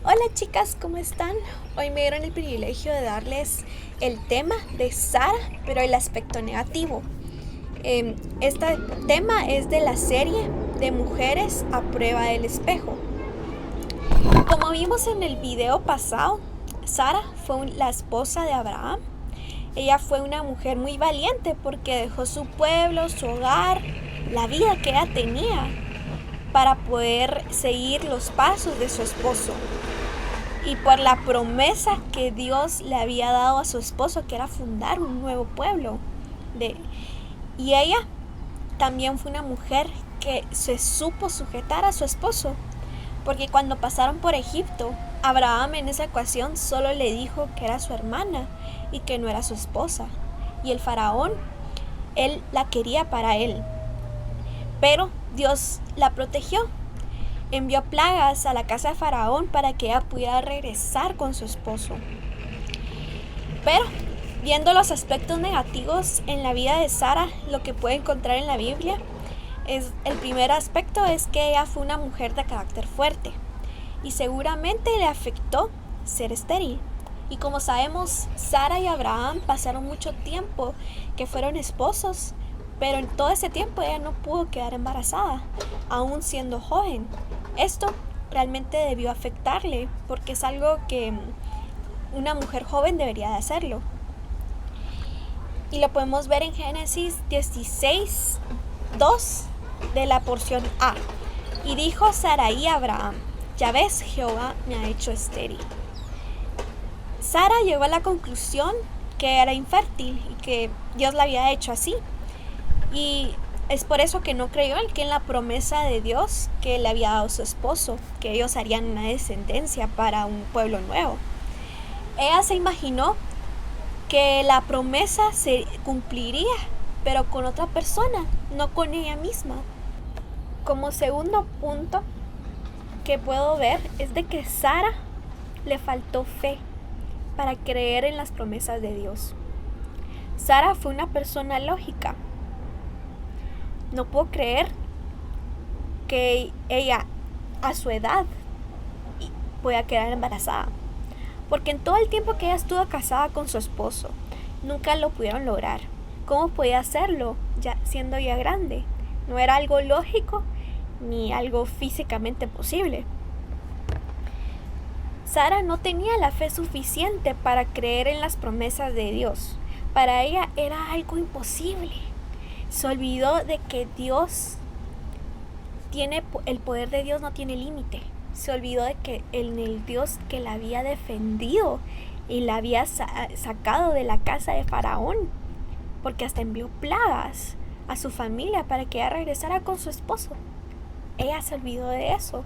Hola chicas, ¿cómo están? Hoy me dieron el privilegio de darles el tema de Sara, pero el aspecto negativo. Este tema es de la serie de Mujeres a prueba del espejo. Como vimos en el video pasado, Sara fue la esposa de Abraham. Ella fue una mujer muy valiente porque dejó su pueblo, su hogar, la vida que ella tenía para poder seguir los pasos de su esposo. Y por la promesa que Dios le había dado a su esposo, que era fundar un nuevo pueblo. Y ella también fue una mujer que se supo sujetar a su esposo, porque cuando pasaron por Egipto, Abraham en esa ocasión solo le dijo que era su hermana y que no era su esposa. Y el faraón, él la quería para él, pero Dios la protegió. Envió plagas a la casa de Faraón para que ella pudiera regresar con su esposo. Pero, viendo los aspectos negativos en la vida de Sara, lo que puede encontrar en la Biblia, el primer aspecto es que ella fue una mujer de carácter fuerte y seguramente le afectó ser estéril. Y como sabemos, Sara y Abraham pasaron mucho tiempo que fueron esposos, pero en todo ese tiempo ella no pudo quedar embarazada, aún siendo joven. Esto realmente debió afectarle porque es algo que una mujer joven debería de hacerlo. Y lo podemos ver en Génesis 16, 2 de la porción A. Y dijo Sarai a Abraham: ya ves, Jehová me ha hecho estéril. Sara llegó a la conclusión que era infértil y que Dios la había hecho así. Y es por eso que no creyó en la promesa de Dios que le había dado su esposo, que ellos harían una descendencia para un pueblo nuevo. Ella se imaginó que la promesa se cumpliría, pero con otra persona, no con ella misma. Como segundo punto que puedo ver es de que Sara le faltó fe para creer en las promesas de Dios. Sara fue una persona lógica. No puedo creer que ella a su edad pueda quedar embarazada, porque en todo el tiempo que ella estuvo casada con su esposo nunca lo pudieron lograr. ¿Cómo podía hacerlo ya siendo ya grande? No era algo lógico ni algo físicamente posible. Sara no tenía la fe suficiente para creer en las promesas de Dios. Para ella era algo imposible. Se olvidó de que el poder de Dios no tiene límite. Se olvidó de que el Dios que la había defendido y la había sacado de la casa de Faraón, porque hasta envió plagas a su familia para que ella regresara con su esposo. Ella se olvidó de eso.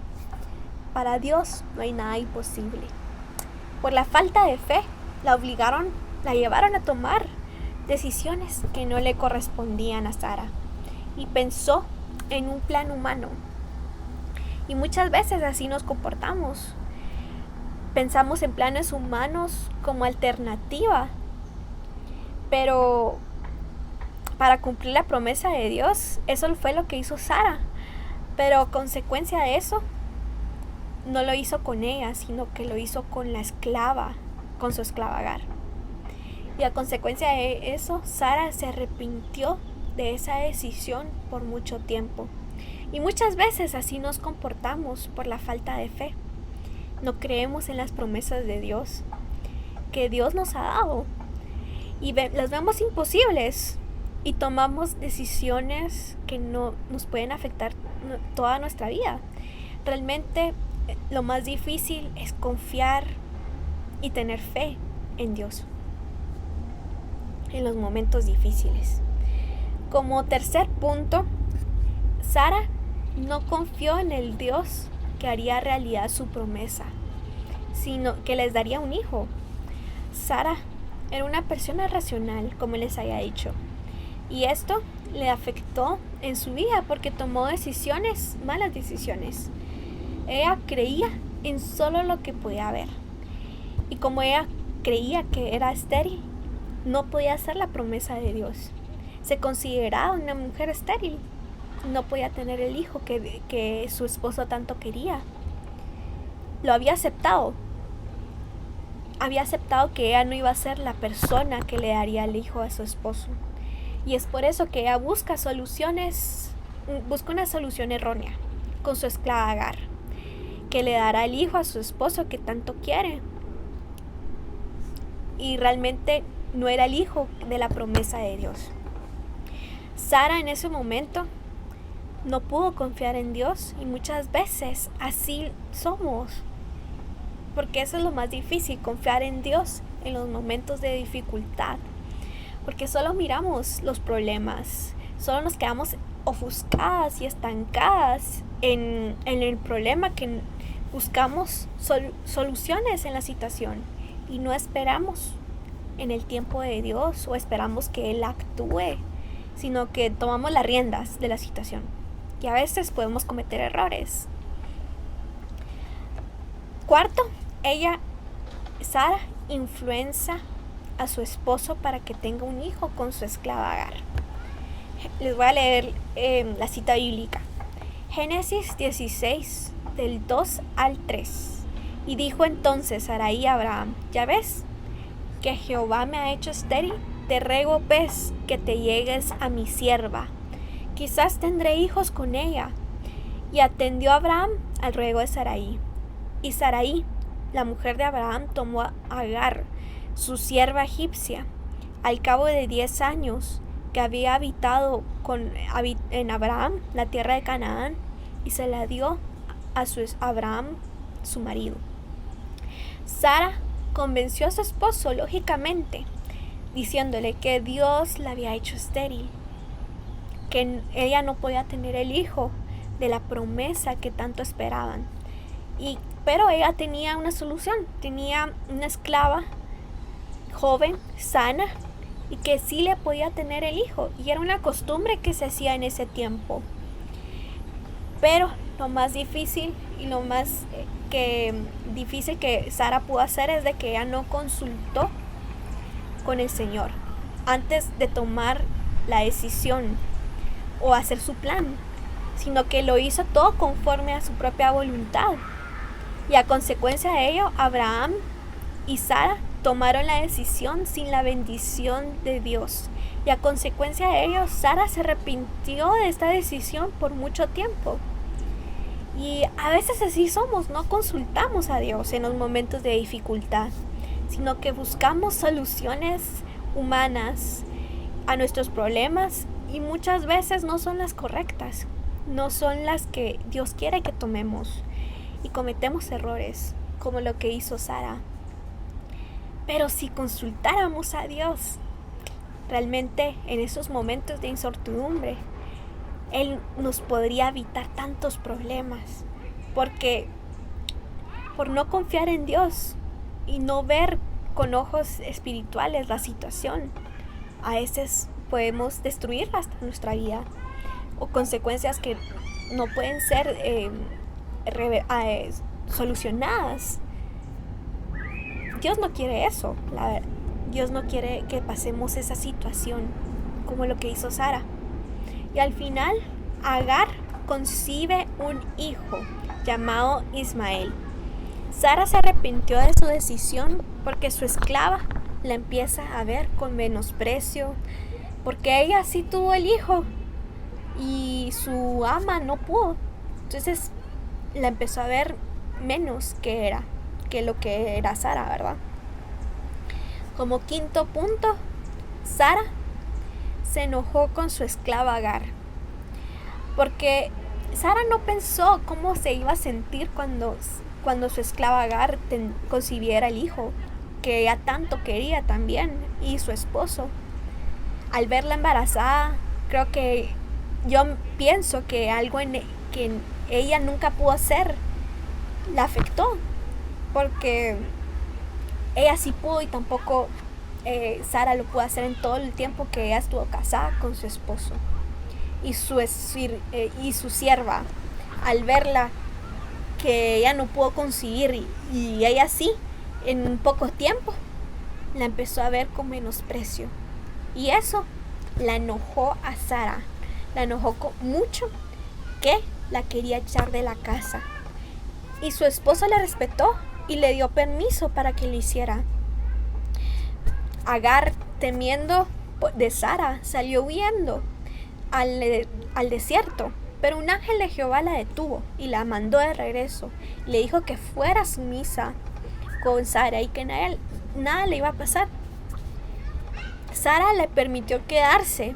Para Dios no hay nada imposible. Por la falta de fe, la llevaron a tomar decisiones que no le correspondían a Sara y pensó en un plan humano. Y muchas veces así nos comportamos. Pensamos en planes humanos como alternativa, pero para cumplir la promesa de Dios, eso fue lo que hizo Sara. Pero consecuencia de eso, no lo hizo con ella, sino que lo hizo con la esclava, con su esclava Agar. Y a consecuencia de eso, Sara se arrepintió de esa decisión por mucho tiempo. Y muchas veces así nos comportamos por la falta de fe. No creemos en las promesas de Dios que Dios nos ha dado y las vemos imposibles y tomamos decisiones que no nos pueden afectar toda nuestra vida. Realmente lo más difícil es confiar y tener fe en Dios en los momentos difíciles. Como tercer punto, Sara no confió en el Dios que haría realidad su promesa, sino que les daría un hijo. Sara era una persona racional, como les había dicho, y esto le afectó en su vida porque tomó malas decisiones. Ella creía en solo lo que podía ver, y como ella creía que era estéril, no podía hacer la promesa de Dios. Se consideraba una mujer estéril, no podía tener el hijo que su esposo tanto quería. lo había aceptado. Había aceptado que ella no iba a ser la persona que le daría el hijo a su esposo. Y es por eso que ella busca una solución errónea con su esclava Agar, que le dará el hijo a su esposo que tanto quiere. Y realmente no era el hijo de la promesa de Dios. Sara en ese momento no pudo confiar en Dios, y muchas veces así somos, porque eso es lo más difícil, confiar en Dios en los momentos de dificultad, porque solo miramos los problemas, solo nos quedamos ofuscadas y estancadas en el problema, que buscamos soluciones en la situación y no esperamos en el tiempo de Dios o esperamos que Él actúe, sino que tomamos las riendas de la situación, y a veces podemos cometer errores. Cuarto, Sara influencia a su esposo para que tenga un hijo con su esclava Agar. Les voy a leer la cita bíblica. Génesis 16, del 2 al 3. Y dijo entonces Sarai a Abraham: ya ves que Jehová me ha hecho estéril, te ruego pues que te llegues a mi sierva, quizás tendré hijos con ella. Y atendió Abraham al ruego de Sarai. Y Sarai, la mujer de Abraham, tomó a Agar, su sierva egipcia, al cabo de 10 años que había habitado en Abraham la tierra de Canaán, y se la dio a Abraham, su marido. Sara convenció a su esposo, lógicamente, diciéndole que Dios la había hecho estéril, que ella no podía tener el hijo de la promesa que tanto esperaban. Pero ella tenía una solución, tenía una esclava joven, sana, y que sí le podía tener el hijo, y era una costumbre que se hacía en ese tiempo. Pero lo más difícil y lo más difícil que Sara pudo hacer es de que ella no consultó con el Señor antes de tomar la decisión o hacer su plan, sino que lo hizo todo conforme a su propia voluntad. Y a consecuencia de ello, Abraham y Sara tomaron la decisión sin la bendición de Dios. Y a consecuencia de ello, Sara se arrepintió de esta decisión por mucho tiempo. Y a veces así somos, no consultamos a Dios en los momentos de dificultad, sino que buscamos soluciones humanas a nuestros problemas, y muchas veces no son las correctas, no son las que Dios quiere que tomemos, y cometemos errores como lo que hizo Sara. Pero si consultáramos a Dios realmente en esos momentos de incertidumbre, Él nos podría evitar tantos problemas, porque por no confiar en Dios y no ver con ojos espirituales la situación, a veces podemos destruir hasta nuestra vida, o consecuencias que no pueden ser solucionadas. Dios no quiere eso, Dios no quiere que pasemos esa situación como lo que hizo Sara. Y al final, Agar concibe un hijo llamado Ismael. Sara se arrepintió de su decisión porque su esclava la empieza a ver con menosprecio, porque ella sí tuvo el hijo y su ama no pudo. Entonces la empezó a ver menos que lo que era Sara, ¿verdad? Como quinto punto, Sara se enojó con su esclava Agar, porque Sara no pensó cómo se iba a sentir cuando su esclava Agar concibiera el hijo que ella tanto quería también, y su esposo. Al verla embarazada, yo pienso que algo que ella nunca pudo hacer la afectó, porque ella sí pudo, y tampoco Sara lo pudo hacer en todo el tiempo que ella estuvo casada con su esposo. Y su sierva, al verla que ella no pudo concebir y ella sí, en poco tiempo, la empezó a ver con menosprecio. Y eso la enojó a Sara, la enojó mucho, que la quería echar de la casa. Y su esposo le respetó y le dio permiso para que lo hiciera. Agar, temiendo de Sara, salió huyendo al desierto. Pero un ángel de Jehová la detuvo y la mandó de regreso. Le dijo que fuera sumisa con Sara y que nada le iba a pasar. Sara le permitió quedarse,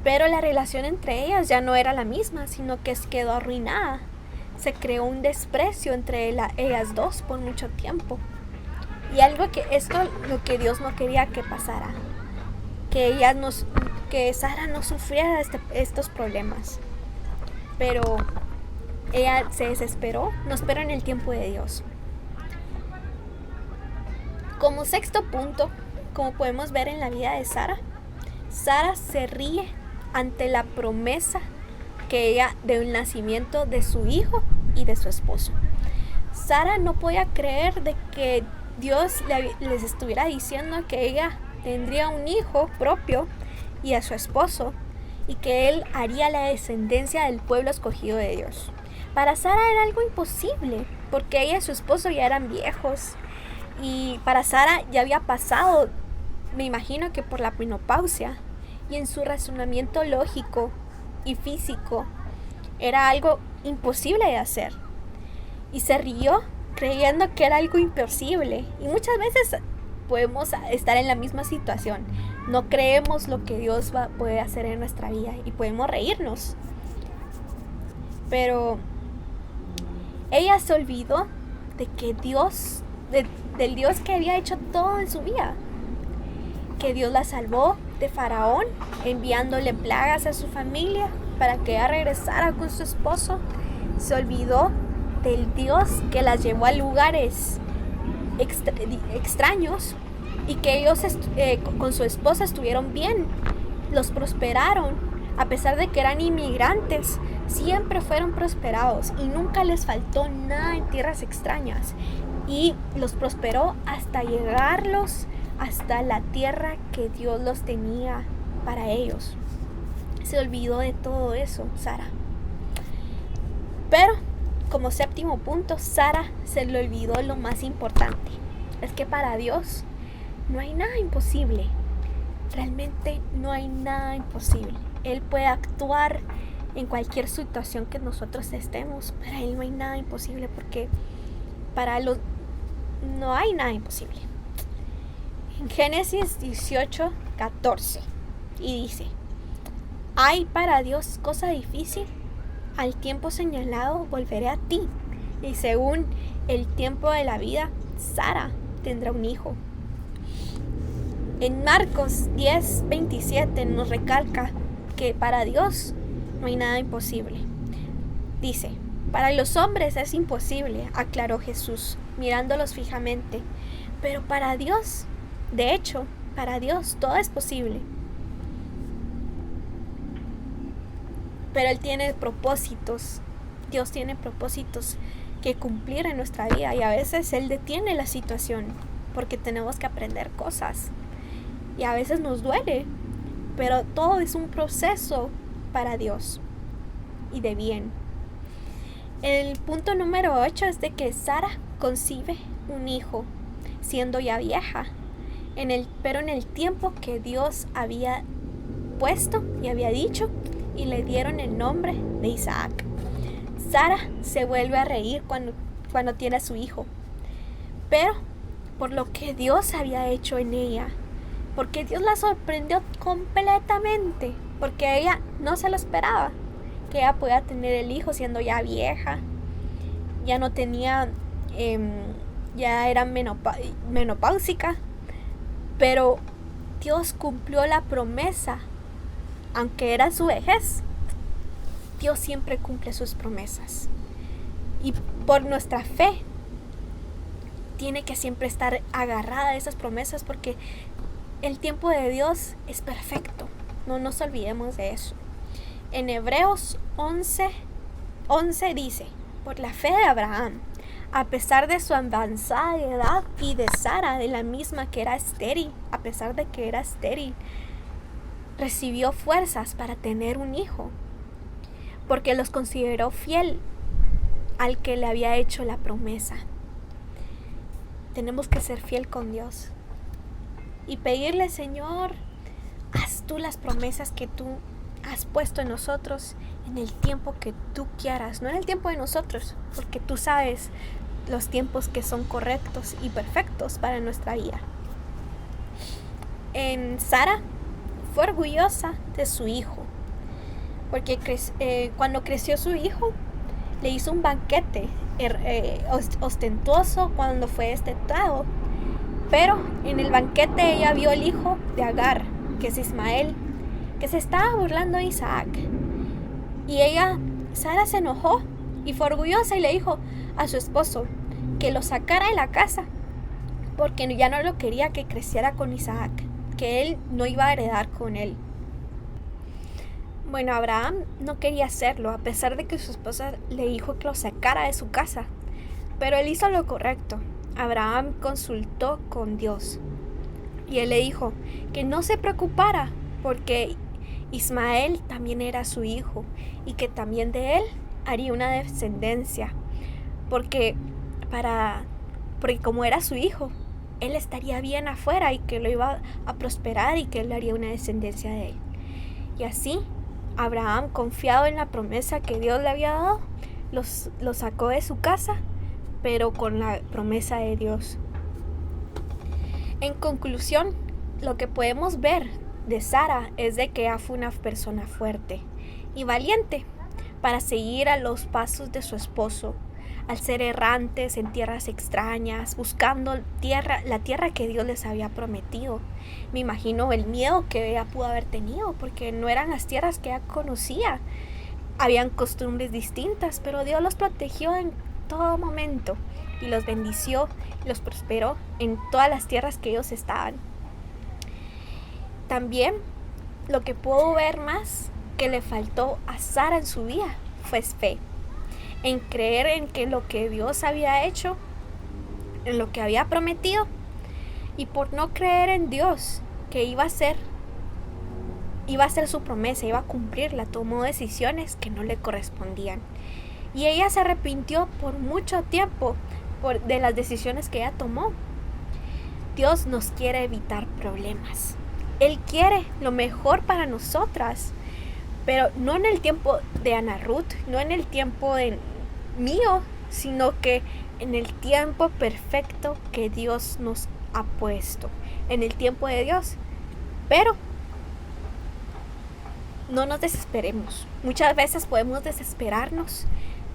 pero la relación entre ellas ya no era la misma, sino que quedó arruinada. Se creó un desprecio entre ellas dos por mucho tiempo. Y lo que Dios no quería que pasara, que Sara no sufriera estos problemas. Pero ella se desesperó, no esperó en el tiempo de Dios. Como sexto punto, como podemos ver en la vida de Sara, Sara se ríe ante la promesa del nacimiento de su hijo y de su esposo. Sara no podía creer de que Dios les estuviera diciendo que ella tendría un hijo propio y a su esposo, y que él haría la descendencia del pueblo escogido de Dios. Para Sara era algo imposible, porque ella y su esposo ya eran viejos, y para Sara ya había pasado, me imagino que por la menopausia, y en su razonamiento lógico y físico era algo imposible de hacer. Y se rió creyendo que era algo imposible, y muchas veces podemos estar en la misma situación. No creemos lo que Dios puede hacer en nuestra vida y podemos reírnos. Pero ella se olvidó de que del Dios que había hecho todo en su vida. Que Dios la salvó de Faraón, enviándole plagas a su familia para que ella regresara con su esposo. Se olvidó del Dios que las llevó a lugares extraños, y que ellos con su esposa estuvieron bien, los prosperaron, a pesar de que eran inmigrantes, siempre fueron prosperados y nunca les faltó nada en tierras extrañas, y los prosperó hasta llegarlos hasta la tierra que Dios los tenía para ellos. Se olvidó de todo eso, Sara. Pero como séptimo punto, Sara se le olvidó lo más importante. Es que para Dios no hay nada imposible. Realmente no hay nada imposible. Él puede actuar en cualquier situación que nosotros estemos. Para Él no hay nada imposible, porque para Él no hay nada imposible. En Génesis 18:14 y dice: ¿hay para Dios cosa difícil? Al tiempo señalado volveré a ti, y según el tiempo de la vida, Sara tendrá un hijo. En Marcos 10:27 nos recalca que para Dios no hay nada imposible. Dice: para los hombres es imposible, aclaró Jesús, mirándolos fijamente, pero para Dios, de hecho, para Dios todo es posible. Pero Él tiene propósitos, Dios tiene propósitos que cumplir en nuestra vida, y a veces Él detiene la situación porque tenemos que aprender cosas. Y a veces nos duele, pero todo es un proceso para Dios y de bien. El punto número 8 es de que Sara concibe un hijo siendo ya vieja, pero en el tiempo que Dios había puesto y había dicho, y le dieron el nombre de Isaac. Sara se vuelve a reír cuando tiene a su hijo, pero por lo que Dios había hecho en ella, porque Dios la sorprendió completamente, porque ella no se lo esperaba, que ella pueda tener el hijo siendo ya vieja, ya no tenía, ya era menopáusica, pero Dios cumplió la promesa, aunque era su vejez. Dios siempre cumple sus promesas, y por nuestra fe tiene que siempre estar agarrada a esas promesas, porque el tiempo de Dios es perfecto. No nos olvidemos de eso. En Hebreos 11:11 dice: por la fe de Abraham, a pesar de su avanzada edad, y de Sara, de la misma que era estéril, a pesar de que era estéril, recibió fuerzas para tener un hijo, porque los consideró fiel al que le había hecho la promesa. Tenemos que ser fiel con Dios y pedirle: Señor, haz tú las promesas que tú has puesto en nosotros en el tiempo que tú quieras, no en el tiempo de nosotros, porque tú sabes los tiempos que son correctos y perfectos para nuestra vida. Sara fue orgullosa de su hijo, porque cuando creció su hijo, le hizo un banquete ostentoso cuando fue destetado. Pero en el banquete ella vio el hijo de Agar, que es Ismael, que se estaba burlando de Isaac. Y Sara se enojó y fue orgullosa y le dijo a su esposo que lo sacara de la casa, porque ya no lo quería que creciera con Isaac, que él no iba a heredar con él. Bueno, Abraham no quería hacerlo, a pesar de que su esposa le dijo que lo sacara de su casa, pero él hizo lo correcto. Abraham consultó con Dios y él le dijo que no se preocupara, porque Ismael también era su hijo y que también de él haría una descendencia, porque como era su hijo, él estaría bien afuera y que lo iba a prosperar y que él haría una descendencia de él. Y así Abraham, confiado en la promesa que Dios le había dado, lo sacó de su casa, pero con la promesa de Dios. En conclusión, lo que podemos ver de Sara es de que ella fue una persona fuerte y valiente para seguir a los pasos de su esposo, al ser errantes en tierras extrañas, buscando la tierra que Dios les había prometido. Me imagino el miedo que ella pudo haber tenido, porque no eran las tierras que ella conocía. Habían costumbres distintas, pero Dios los protegió en todo momento y los bendició y los prosperó en todas las tierras que ellos estaban. También lo que puedo ver más que le faltó a Sara en su vida fue fe, en creer en que lo que Dios había hecho, en lo que había prometido, y por no creer en Dios que iba a ser su promesa, iba a cumplirla, tomó decisiones que no le correspondían. Y ella se arrepintió por mucho tiempo de las decisiones que ella tomó. Dios nos quiere evitar problemas. Él quiere lo mejor para nosotras, pero no en el tiempo de Ana Ruth, no en el tiempo mío, sino que en el tiempo perfecto que Dios nos ha puesto, en el tiempo de Dios. Pero no nos desesperemos. Muchas veces podemos desesperarnos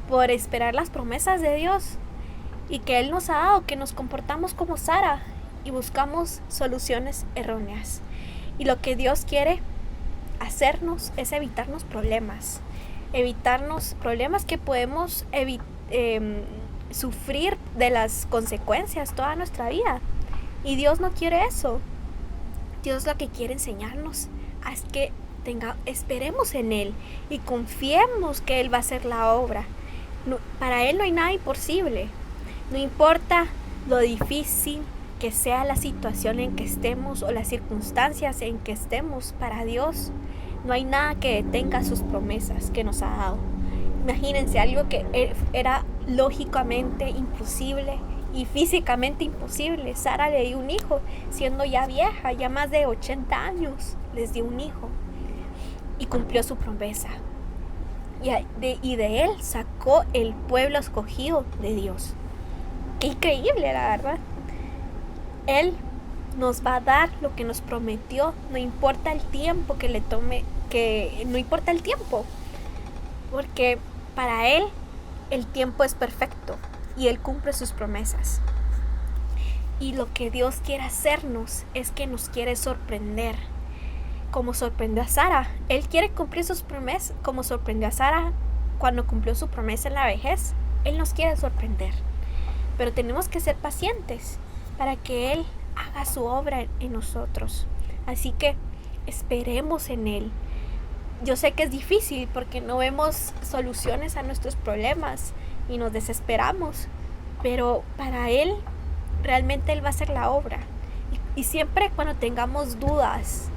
por esperar las promesas de Dios y que Él nos ha dado, que nos comportamos como Sara y buscamos soluciones erróneas. Y lo que Dios quiere hacernos es evitarnos problemas que podemos sufrir de las consecuencias toda nuestra vida. Y Dios no quiere eso. Dios lo que quiere enseñarnos es que esperemos en Él y confiemos que Él va a hacer la obra. Para Él no hay nada imposible. No importa lo difícil que sea la situación en que estemos o las circunstancias en que estemos, para Dios no hay nada que detenga sus promesas que nos ha dado. Imagínense algo que era lógicamente imposible y físicamente imposible. Sara le dio un hijo siendo ya vieja, ya más de 80 años, les dio un hijo y cumplió su promesa. Y de él sacó el pueblo escogido de Dios. Qué increíble, la verdad. Él nos va a dar lo que nos prometió, no importa el tiempo que le tome, no importa el tiempo, porque para Él el tiempo es perfecto y Él cumple sus promesas. Y lo que Dios quiere hacernos es que nos quiere sorprender, como sorprendió a Sara. Él quiere cumplir sus promesas, como sorprendió a Sara cuando cumplió su promesa en la vejez. Él nos quiere sorprender, pero tenemos que ser pacientes para que Él haga su obra en nosotros. Así que esperemos en Él. Yo sé que es difícil porque no vemos soluciones a nuestros problemas y nos desesperamos, pero para Él, realmente Él va a hacer la obra. Y siempre cuando tengamos dudas,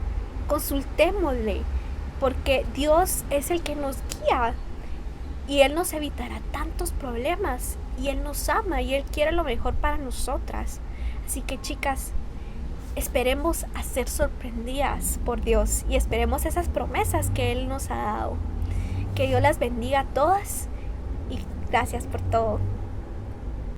consultémosle, porque Dios es el que nos guía. y Él nos evitará tantos problemas, y Él nos ama y Él quiere lo mejor para nosotras. Así que, chicas, esperemos a ser sorprendidas por Dios y esperemos esas promesas que Él nos ha dado. Que Dios las bendiga a todas y gracias por todo.